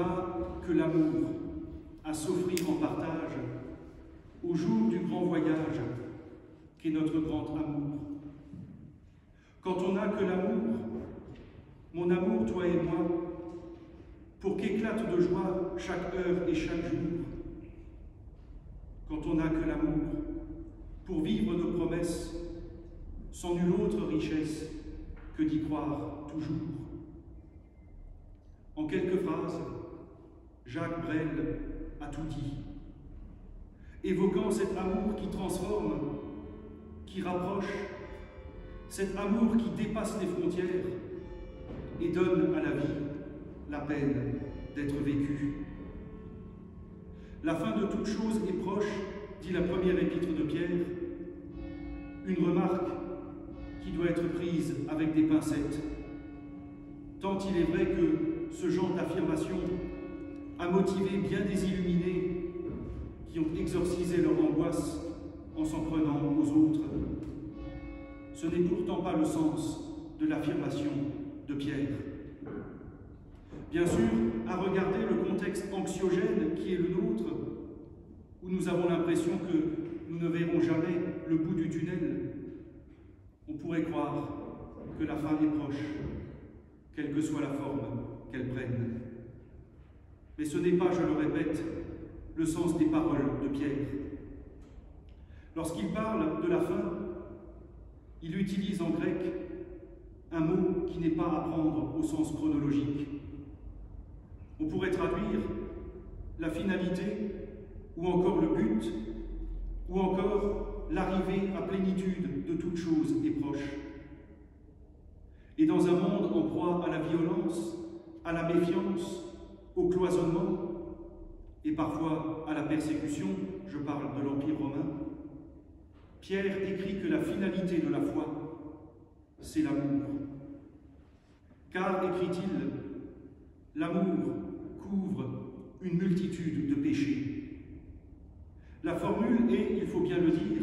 n'a que l'amour à s'offrir en partage au jour du grand voyage qu'est notre grand amour. Quand on n'a que l'amour, mon amour, toi et moi, pour qu'éclate de joie chaque heure et chaque jour. Quand on n'a que l'amour, pour vivre nos promesses, sans nulle autre richesse que d'y croire toujours. En quelques phrases, Jacques Brel a tout dit, évoquant cet amour qui transforme, qui rapproche, cet amour qui dépasse les frontières et donne à la vie la peine d'être vécue. La fin de toute chose est proche, dit la première épître de Pierre, une remarque qui doit être prise avec des pincettes, tant il est vrai que ce genre d'affirmation a motivé bien des illuminés qui ont exorcisé leur angoisse en s'en prenant aux autres. Ce n'est pourtant pas le sens de l'affirmation de Pierre. Bien sûr, à regarder le contexte anxiogène qui est le nôtre, où nous avons l'impression que nous ne verrons jamais le bout du tunnel, on pourrait croire que la fin est proche, quelle que soit la forme qu'elle prenne. Mais ce n'est pas, je le répète, le sens des paroles de Pierre. Lorsqu'il parle de la fin, il utilise en grec un mot qui n'est pas à prendre au sens chronologique. On pourrait traduire la finalité, ou encore le but, ou encore l'arrivée à plénitude de toute chose est proche. Et dans un monde en proie à la violence, à la méfiance, au cloisonnement, et parfois à la persécution, je parle de l'Empire romain, Pierre écrit que la finalité de la foi, c'est l'amour. Car, écrit-il, l'amour couvre une multitude de péchés. La formule est, il faut bien le dire,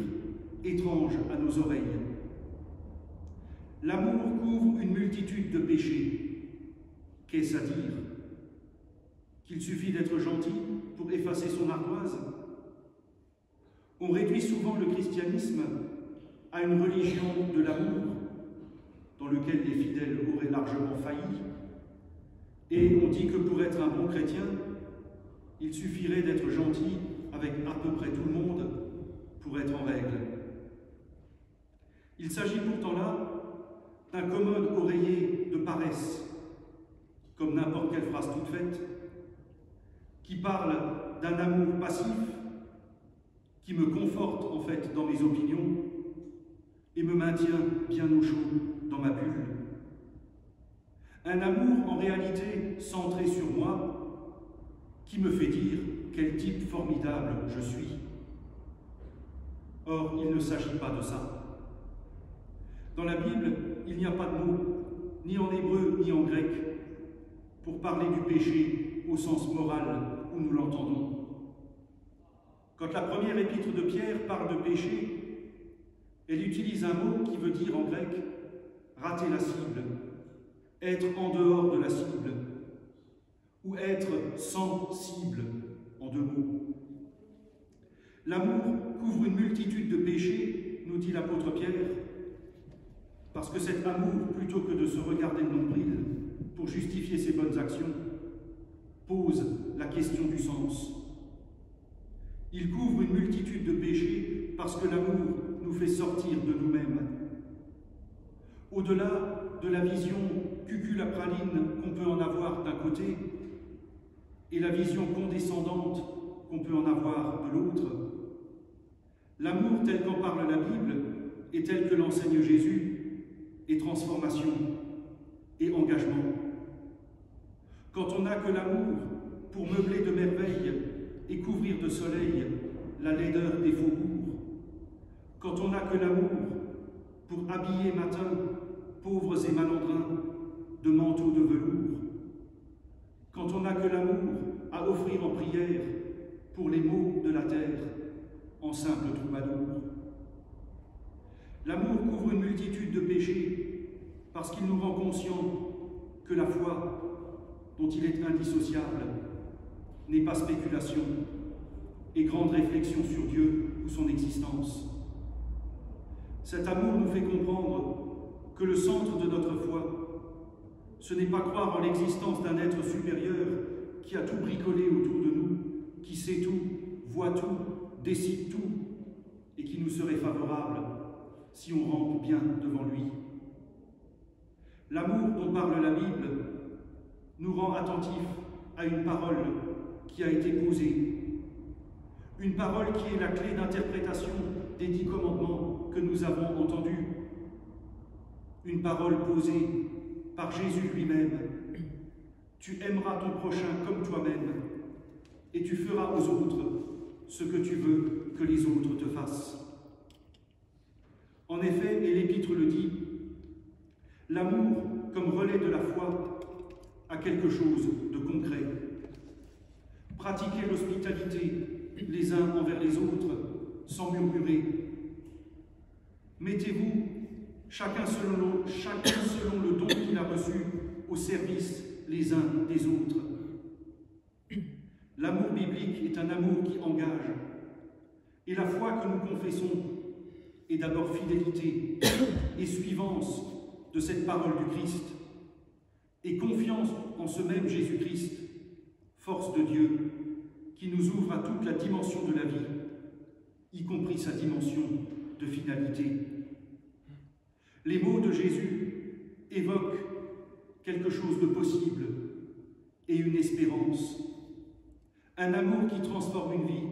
étrange à nos oreilles. L'amour couvre une multitude de péchés. Qu'est-ce à dire? Qu'il suffit d'être gentil pour effacer son ardoise? On réduit souvent le christianisme à une religion de l'amour, dans lequel les fidèles auraient largement failli, et on dit que pour être un bon chrétien, il suffirait d'être gentil avec à peu près tout le monde pour être en règle. Il s'agit pourtant là d'un commode oreiller de paresse, comme n'importe quelle phrase toute faite, qui parle d'un amour passif, qui me conforte en fait dans mes opinions et me maintient bien au chaud dans ma bulle. Un amour en réalité centré sur moi, qui me fait dire quel type formidable je suis. Or, il ne s'agit pas de ça. Dans la Bible, il n'y a pas de mots, ni en hébreu ni en grec, pour parler du péché au sens moral où nous l'entendons. Quand la première épître de Pierre parle de péché, elle utilise un mot qui veut dire en grec « rater la cible », être en dehors de la cible, ou être sans cible, en deux mots. L'amour couvre une multitude de péchés, nous dit l'apôtre Pierre, parce que cet amour, plutôt que de se regarder le nombril pour justifier ses bonnes actions, pose la question du sens. Il couvre une multitude de péchés parce que l'amour nous fait sortir de nous-mêmes. Au-delà de la vision cuculapraline qu'on peut en avoir d'un côté et la vision condescendante qu'on peut en avoir de l'autre, l'amour tel qu'en parle la Bible et tel que l'enseigne Jésus est transformation et engagement. Quand on n'a que l'amour pour meubler de merveilles et couvrir de soleil la laideur des faubourgs, quand on n'a que l'amour pour habiller matin pauvres et malandrins de manteaux de velours, quand on n'a que l'amour à offrir en prière pour les maux de la terre en simple troubadour. L'amour couvre une multitude de péchés parce qu'il nous rend conscients que la foi, dont il est indissociable, n'est pas spéculation et grande réflexion sur Dieu ou son existence. Cet amour nous fait comprendre que le centre de notre foi, ce n'est pas croire en l'existence d'un être supérieur qui a tout bricolé autour de nous, qui sait tout, voit tout, décide tout, et qui nous serait favorable si on rampe bien devant lui. L'amour dont parle la Bible nous rend attentifs à une parole qui a été posée, une parole qui est la clé d'interprétation des 10 commandements que nous avons entendus, une parole posée par Jésus lui-même. Tu aimeras ton prochain comme toi-même, et tu feras aux autres ce que tu veux que les autres te fassent. En effet, et l'Épître le dit, l'amour, comme relais de la foi, a quelque chose de concret. Pratiquez l'hospitalité les uns envers les autres, sans murmurer. Mettez-vous, chacun selon le don qu'il a reçu, au service les uns des autres. L'amour biblique est un amour qui engage, et la foi que nous confessons est d'abord fidélité et suivance de cette parole du Christ, et confiance en ce même Jésus-Christ, force de Dieu, qui nous ouvre à toute la dimension de la vie, y compris sa dimension de finalité. Les mots de Jésus évoquent quelque chose de possible et une espérance. Un amour qui transforme une vie,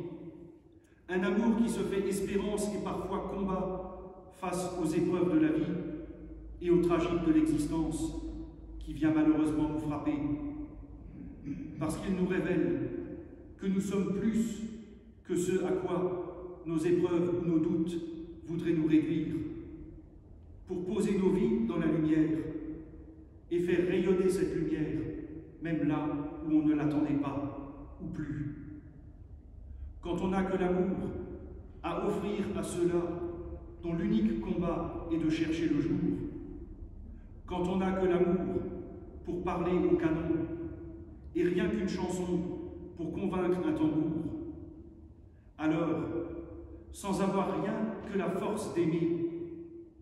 un amour qui se fait espérance et parfois combat face aux épreuves de la vie et au tragique de l'existence qui vient malheureusement nous frapper, parce qu'il nous révèle que nous sommes plus que ce à quoi nos épreuves ou nos doutes voudraient nous réduire, pour poser nos vies dans la lumière et faire rayonner cette lumière, même là où on ne l'attendait pas ou plus. Quand on n'a que l'amour à offrir à ceux-là dont l'unique combat est de chercher le jour, quand on n'a que l'amour pour parler au canon et rien qu'une chanson pour convaincre un tambour, alors, sans avoir rien que la force d'aimer,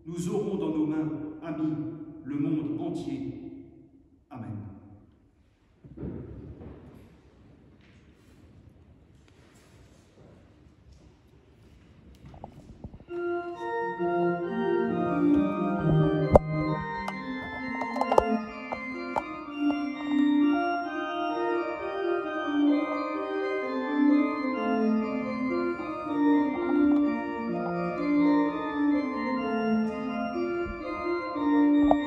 nous aurons dans nos mains, amis, le monde entier. Amen.